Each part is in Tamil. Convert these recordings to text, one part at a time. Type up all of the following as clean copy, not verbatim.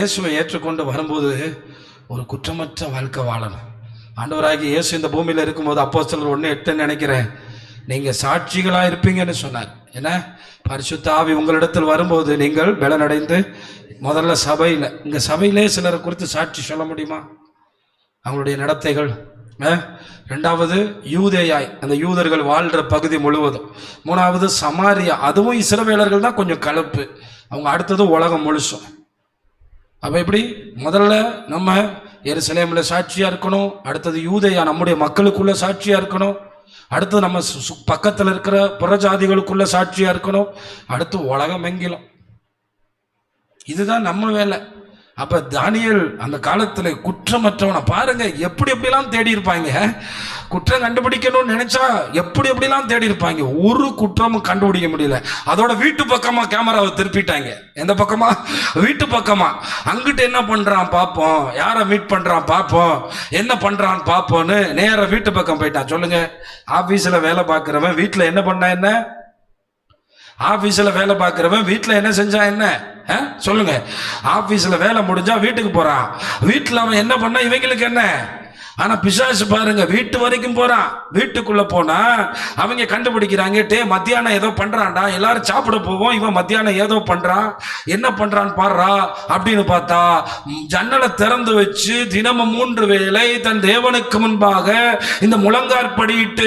இயேசுவை ஏற்றுக்கொண்டு வரும்போது ஒரு குற்றமற்ற வாழ்க்கை வாழணும். ஆண்டவராகி இயேசு இந்த பூமியில் இருக்கும்போது அப்போஸ்தலர் 1:8 நினைக்கிறேன், நீங்கள் சாட்சிகளாக இருப்பீங்கன்னு சொன்னார். ஏன்னா பரிசுத்த ஆவி உங்களிடத்தில் வரும்போது நீங்கள் பலனடைந்து முதல்ல சபையில், இங்கே சபையிலே சிலரை குறித்து சாட்சி சொல்ல முடியுமா? அவங்களுடைய நடத்தைகள். ரெண்டாவது யூதேயாய், அந்த யூதர்கள் வாழ்கிற பகுதி முழுவதும். மூணாவது சமாரியா, அதுவும் இஸ்ரவேலர்கள் தான் கொஞ்சம் கலப்பு. அவங்க அடுத்தது உலகம் முழுசும். அப்போ எப்படி? முதல்ல நம்ம எருசலேமில் சாட்சியாக இருக்கணும், அடுத்தது யூதேயா நம்முடைய மக்களுக்குள்ள சாட்சியாக இருக்கணும், அடுத்தது நம்ம பக்கத்தில் இருக்கிற புறஜாதிகளுக்குள்ள சாட்சியாக இருக்கணும், அடுத்து உலகம் எங்கிலும். இதுதான் நம்ம வேலை. அப்போ தானியேல் அந்த காலத்தில் குற்றமற்றவனை பாருங்க, எப்படி எப்படிலாம் தேடி இருப்பாங்க. குற்றம் கண்டுபிடிக்கணும்னு நினைச்சா எப்படி எப்படிலாம் தேடி இருப்பாங்க. ஒரு குற்றமும் கண்டுபிடிக்க முடியல. அதோட வீட்டு பக்கமா கேமராவை திருப்பிட்டாங்க. எந்த பக்கமா? வீட்டு பக்கமா. அங்கிட்டு என்ன பண்றான் பார்ப்போம், யாரை மீட் பண்றான் பார்ப்போம், என்ன பண்றான் பார்ப்போம்னு நேர வீட்டு பக்கம் போயிட்டான். சொல்லுங்க, ஆபீஸ்ல வேலை பார்க்கிறவன் வீட்டுல என்ன பண்ணா என்ன? ஆபீஸ்ல வேலை பார்க்கிறவன் வீட்டுல என்ன செஞ்சா என்ன? சொல்லுங்க. ஆபீஸ்ல வேலை முடிஞ்சா வீட்டுக்கு போறான், வீட்டுல அவன் என்ன பண்ணா இவங்களுக்கு என்ன? ஆனா பிசாசு பாருங்க, வீட்டு வரைக்கும் போறான். வீட்டுக்குள்ள போனா அவங்க கண்டுபிடிக்கிறாங்க, டே மத்தியானம் ஏதோ பண்றான்டா, எல்லாரும் சாப்பிட போவோம், இவன் மத்தியானம் ஏதோ பண்றான், என்ன பண்றான்னு பாடுறா அப்படின்னு பார்த்தா ஜன்னலை திறந்து வச்சு தினமும் 3 வேளை தன் தேவனுக்கு முன்பாக இந்த முழங்காற்படியிட்டு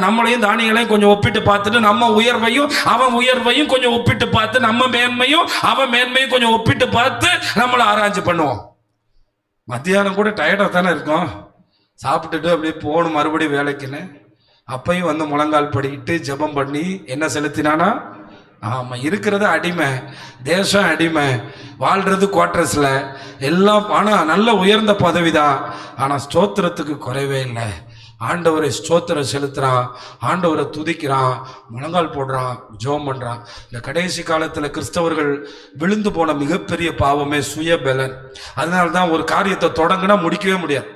நம்மளையும் தானியங்களையும் கொஞ்சம் ஒப்பிட்டு பார்த்துட்டு, நம்ம உயர்வையும் அவன் உயர்வையும் கொஞ்சம் ஒப்பிட்டு பார்த்து, நம்ம மேன்மையும் அவன் மேன்மையும் கொஞ்சம் ஒப்பிட்டு பார்த்து நம்மளை ஆராய்ச்சி பண்ணுவோம். மத்தியானம் கூட டயர்டா தானே இருக்கும், சாப்பிட்டுட்டு அப்படியே போகணும் மறுபடியும் வேலைக்குன்னு. அப்பையும் வந்து முழங்கால் படிக்கிட்டு ஜெபம் பண்ணி என்ன செலுத்தினானா? ஆமா, இருக்கிறது அடிமை, தேசம் அடிமை, வாழ்றது குவார்டர்ஸ்ல எல்லாம். ஆனா நல்ல உயர்ந்த பதவிதான், ஆனா ஸ்தோத்திரத்துக்கு குறைவே இல்லை. ஆண்டவரை ஸ்தோத்திரம் செலுத்துறான், ஆண்டவரை துதிக்கிறான், முழங்கால் போடுறான், ஜெபம் பண்றான். இந்த கடைசி காலத்துல கிறிஸ்தவர்கள் விழுந்து போன மிகப்பெரிய பாவமே சுயபலன். அதனால்தான் ஒரு காரியத்தை தொடங்கினா முடிக்கவே முடியாது.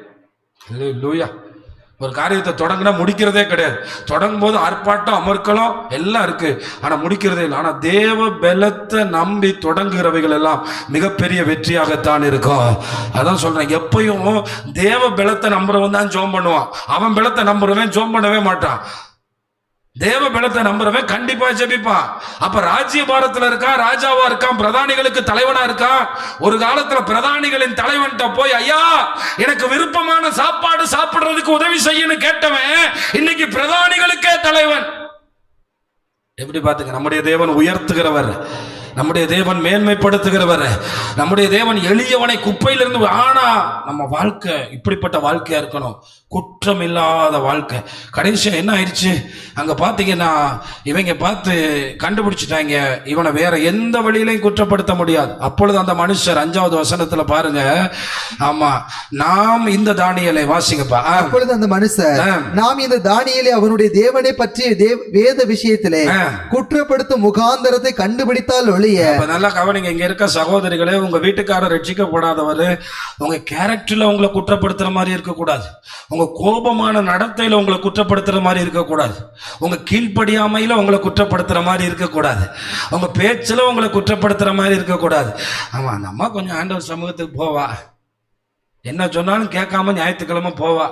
லூயா, ஒரு காரியத்தை தொடங்கினா முடிக்கிறதே கிடையாது. தொடங்கும் போது ஆர்ப்பாட்டம் அமர்க்கலாம் எல்லாம் இருக்கு, ஆனா முடிக்கிறதே இல்லை. ஆனா தேவ பலத்தை நம்பி தொடங்குகிறவைகள் எல்லாம் மிகப்பெரிய வெற்றியாகத்தான் இருக்கும். அதான் சொல்றேன், எப்பயும் தேவ பலத்தை நம்புறவன் தான் ஜெபம் பண்ணுவான். அவன் பலத்தை நம்புறவன் ஜெபம் பண்ணவே மாட்டான். தேவ பலத்தை நம்புறவன் கண்டிப்பா ஜெபிப்பான். அப்ப ராஜ்ய பாரத்துல இருக்கான், ராஜாவா இருக்கான், பிரதானிகளுக்கு தலைவனா இருக்கான். ஒரு காலத்துல பிரதானிகளின் தலைவன்கிட்ட போய், ஐயா எனக்கு விருப்பமான சாப்பாடு சாப்பிடுறதுக்கு உதவி செய்யணும் கேட்டவன் இன்னைக்கு பிரதானிகளுக்கே தலைவன். எப்படி பாத்துங்க, நம்முடைய தேவன் உயர்த்துகிறவர், நம்முடைய தேவன் மேன்மைப்படுத்துகிறவர், நம்முடைய தேவன் எளியவனை குப்பையிலிருந்து. ஆனா நம்ம வாழ்க்கை இப்படிப்பட்ட வாழ்க்கையா இருக்கணும், குற்றம் இல்லாத வாழ்க்கை. கடைசியா என்ன ஆயிடுச்சு அங்க பாத்தீங்கன்னா, இவங்க பார்த்து கண்டுபிடிச்சிட்டாங்க, இவனை வேற எந்த வழியிலையும் குற்றப்படுத்த முடியாது. அப்பொழுது அந்த மனுஷர் 5வது வசனத்துல பாருங்க, ஆமா, நாம் இந்த தானியேலை வாசிங்கப்பா. அப்பொழுது அந்த மனுஷர், நாம் இந்த தானியேலை அவனுடைய தேவனை பற்றிய வேத விஷயத்திலே குற்றப்படுத்தும் முகாந்தரத்தை கண்டுபிடித்தால் ஒழிய. நல்லா கவனிங்க, இங்க இருக்க சகோதரிகளே, உங்க வீட்டுக்காரர் ரட்சிக்கப்படாதவர் உங்க கேரக்டர்ல உங்களை குற்றப்படுத்துற மாதிரி இருக்கக்கூடாது, உங்க கோபமான நடத்தையில உங்களை குற்றப்படுத்துற மாதிரி இருக்கக்கூடாது, உங்க கீழ்ப்படியாமையில உங்களை குற்றப்படுத்துற மாதிரி இருக்கக்கூடாது, உங்க பேச்சுல உங்களை குற்றப்படுத்துற மாதிரி இருக்கக்கூடாது. ஆமா, அந்த அம்மா கொஞ்சம் ஆண்டவர் சமூகத்துக்கு போவா, என்ன சொன்னாலும் கேட்காம ஞாயிற்றுக்கிழமை போவா,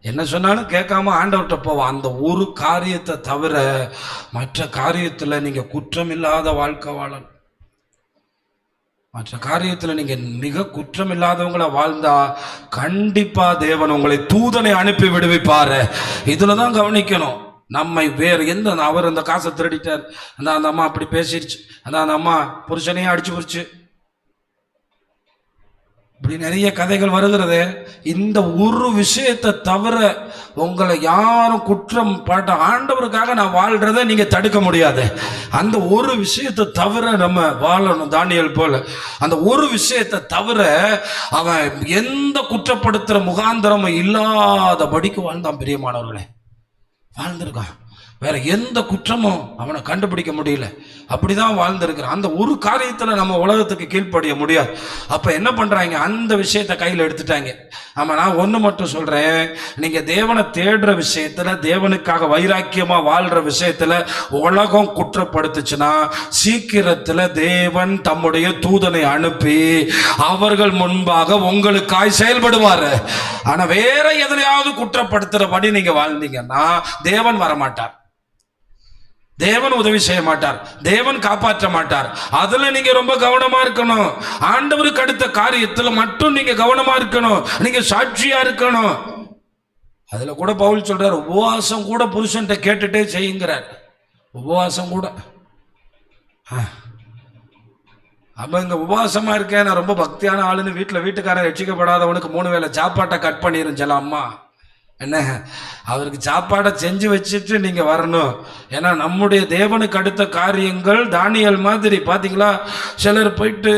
என்ன சொன்னாலும் கேட்காம ஆண்டவர்கிட்ட போவா. அந்த ஒரு காரியத்தை தவிர மற்ற காரியத்துல நீங்க குற்றம் இல்லாத வாழ்க்கை வாழணும். மற்ற காரியத்தில் நீங்க மிக குற்றம் இல்லாதவங்களை வாழ்ந்தா கண்டிப்பா தேவன் உங்களை தூதனை அனுப்பி விடுவிப்பாரு. இதுலதான் கவனிக்கணும். நம்மை வேறு எந்த, அவர் அந்த காசை திருடிட்டார், அந்த அம்மா அப்படி பேசிடுச்சு, அந்த அம்மா புருஷனையும் அடிச்சு புரிச்சு, இப்படி நிறைய கதைகள் வருகிறது. இந்த ஒரு விஷயத்தை தவிர உங்களை யாரும் குற்றம் பாட்ட, ஆண்டவருக்காக நான் வாழ்றதை நீங்க தடுக்க முடியாது. அந்த ஒரு விஷயத்தை தவிர நம்ம வாழணும். தானியேல் போல அந்த ஒரு விஷயத்தை தவிர அவன் எந்த குற்றப்படுத்துற முகாந்திரமும் இல்லாதபடிக்கு வாழ்ந்தான். பிரியமானவர்களே, வாழ்ந்திருக்கான். வேற எந்த குற்றமும் அவனை கண்டுபிடிக்க முடியல. அப்படிதான் வாழ்ந்திருக்கிறான். அந்த ஒரு காரியத்துல நம்ம உலகத்துக்கு கீழ்ப்படிய முடியாது. அப்ப என்ன பண்றாங்க, அந்த விஷயத்தை கையில் எடுத்துட்டாங்க. ஆமா, நான் ஒண்ணு மட்டும் சொல்றேன், நீங்க தேவனை தேடுற விஷயத்துல, தேவனுக்காக வைராக்கியமா வாழ்ற விஷயத்துல உலகம் குற்றப்படுத்துச்சுன்னா சீக்கிரத்துல தேவன் தம்முடைய தூதனை அனுப்பி அவர்கள் முன்பாக உங்களுக்காய் செயல்படுவாரு. ஆனா வேற எதுலையாவது குற்றப்படுத்துறபடி நீங்க வாழ்ந்தீங்கன்னா தேவன் வரமாட்டார், தேவன் உதவி செய்ய மாட்டார், தேவன் காப்பாற்ற மாட்டார். அதுல நீங்க ரொம்ப கவனமா இருக்கணும். ஆண்டவருக்கு அடுத்த காரியத்துல மட்டும் நீங்க கவனமா இருக்கணும், நீங்க சாட்சியா இருக்கணும். அதுல கூட பவுல் சொல்றார், உபவாசம் கூட புருஷன்ட்ட கேட்டுட்டே செய்யுங்கிறார். உபவாசம் கூட. அப்ப இங்க உபவாசமா இருக்கேன், நான் ரொம்ப பக்தியான ஆளுன்னு வீட்டுக்காரர் ரட்சிக்கப்படாதவனுக்கு 3 வேளை சாப்பாட்டை கட் பண்ணிரும் சில அம்மா. என்ன, அவருக்கு சாப்பாடை செஞ்சு வச்சுட்டு நீங்க வரணும். ஏன்னா நம்முடைய தேவனுக்கு அடுத்த காரியங்கள் தானியேல் மாதிரி பாத்தீங்களா, சிலர் போயிட்டு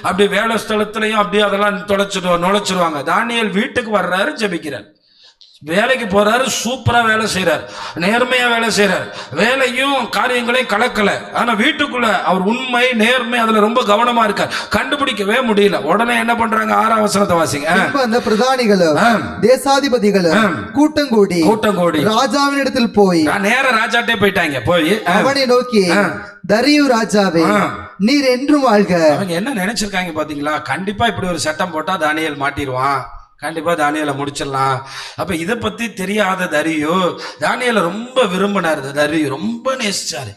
அப்படி வேலை ஸ்தலத்திலையும் அப்படியே அதெல்லாம் நுழைச்சிருவாங்க. தானியேல் வீட்டுக்கு வர்றாரு, ஜெபிக்கிறார், வேலைக்கு போறாரு, சூப்பரா வேலை செய்யறார், நேர்மையா வேலை செய்யறார், வேலையும் காரியங்களையும் கலக்கல. ஆனா வீட்டுக்குள்ள அவர் உண்மை நேர்மை அதுல ரொம்ப கவனமா இருக்கார், கண்டுபிடிக்கவே முடியல. உடனே என்ன பண்றாங்க, 6ஆம் வசனத்தை வாசிங்க. அந்த பிரதானிகளும் தேசாதிபதிகளும் கூட்டம் கூடி ராஜாவின் இடத்தில் போய், நேர ராஜாட்டே போயிட்டாங்க. போய் அவனை நோக்கி, தரியு ராஜாவே, நீர் என்றும் வாழ்க. அவங்க என்ன நினைச்சிருக்காங்க பாத்தீங்களா, கண்டிப்பா இப்படி ஒரு சட்டம் போட்டா தானியேல் மாட்டிடுவான், கண்டிப்பா தானியேலை முடிச்சிடலாம். அப்ப இதை பத்தி தெரியாத தரியு தானியேலை ரொம்ப விரும்பினார். தரியு ரொம்ப நேசிச்சாரு.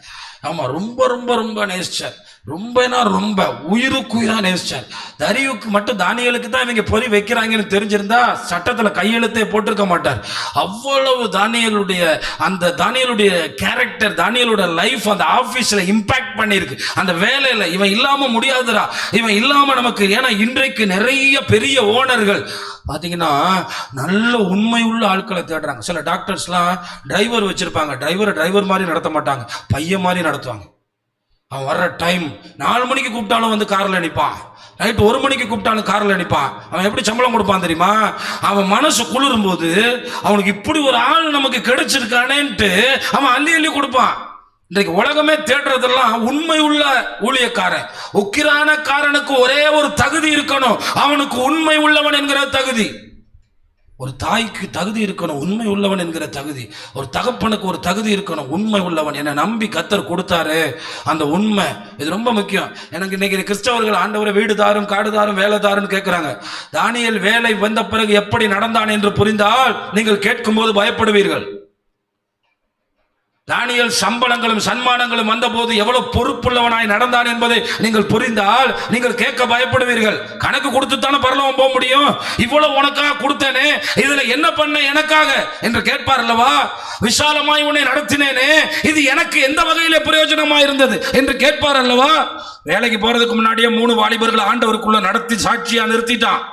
ஆமா, ரொம்ப ரொம்ப ரொம்ப நேசிச்சார். ரொம்ப உயிருக்குயிரா நேசிச்சார். தரியுக்கு மட்டும் தானியேலுக்கு தான் இவங்க பொறி வைக்கிறாங்கன்னு தெரிஞ்சிருந்தா சட்டத்துல கையெழுத்தே போட்டிருக்க மாட்டார். அவ்வளவு தானியேலுடைய கேரக்டர், தானியேலோட லைஃப் அந்த ஆபீஸ்ல இம்பாக்ட் பண்ணிருக்கு. அந்த வேலையில இவன் இல்லாம முடியாதுடா, இவன் இல்லாம நமக்கு. ஏன்னா இன்றைக்கு நிறைய பெரிய ஓனர்கள் பாத்தீங்கன்னா நல்ல உண்மை உள்ள ஆட்களை தேடுறாங்க. சில டாக்டர்ஸ்லாம் டிரைவர் வச்சிருப்பாங்க, டிரைவர் மாதிரி நடத்த மாட்டாங்க, பையன் மாதிரி நடத்துவாங்க. அவன் வர்ற டைம் 4 மணிக்கு கூப்பிட்டாலும் வந்து கார்ல நிற்பான், நைட்டு 1 மணிக்கு கூப்பிட்டாலும் கார்ல நிற்பான். அவன் எப்படி சம்பளம் கொடுப்பான் தெரியுமா, அவன் மனசு குளிரும் போது அவனுக்கு இப்படி ஒரு ஆள் நமக்கு கிடைச்சிருக்கானேன்ட்டு அவன் அள்ளி கொடுப்பான். இன்றைக்கு உலகமே தேடுறதெல்லாம் உண்மை உள்ள ஊழியக்காரன். உக்கிரானக்காரனுக்கு ஒரே ஒரு தகுதி இருக்கணும், அவனுக்கு உண்மை உள்ளவன் என்கிற தகுதி. ஒரு தாய்க்கு தகுதி இருக்கணும், உண்மை உள்ளவன் என்கிற தகுதி. ஒரு தகப்பனுக்கு ஒரு தகுதி இருக்கணும், உண்மை உள்ளவன். என்னை நம்பி கர்த்தர் கொடுத்தாரு, அந்த உண்மை, இது ரொம்ப முக்கியம். எனக்கு இன்னைக்கு கிறிஸ்தவர்கள் ஆண்டவரை வீடு தாரும், காடு தாரும், வேலை தாருன்னு கேட்கிறாங்க. தானியேல் வேலை வந்த பிறகு எப்படி நடந்தான் என்று புரிந்தால் நீங்கள் கேட்கும் போது பயப்படுவீர்கள். தானியேல் சம்பளங்களும் சன்மானங்களும் வந்த போது எவ்வளவு பொறுப்புள்ளவனாய் நடந்தான் என்பதை நீங்கள் புரிந்தால் நீங்கள் கேட்க பயப்படுவீர்கள். கணக்கு கொடுத்துத்தானே பரலோகம் போக முடியும், இவ்வளவு உனக்காக கொடுத்தேனே, இதுல என்ன பண்ண எனக்காக என்று கேட்பார் அல்லவா. விசாலமாய் உன்னை நடத்தினேனே, இது எனக்கு எந்த வகையில பிரயோஜனமா இருந்தது என்று கேட்பார் அல்லவா. வேலைக்கு போறதுக்கு முன்னாடியே 3 வாலிபர்கள் ஆண்டவருக்குள்ள நடத்தி சாட்சியா நிறுத்திட்டான்.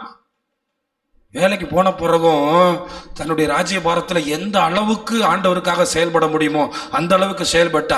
வேலைக்கு போன பிறகும் தன்னுடைய ராஜ்ய பாரத்தில் எந்த அளவுக்கு ஆண்டவருக்காக செயல்பட முடியுமோ அந்த அளவுக்கு செயல்பட்டார்.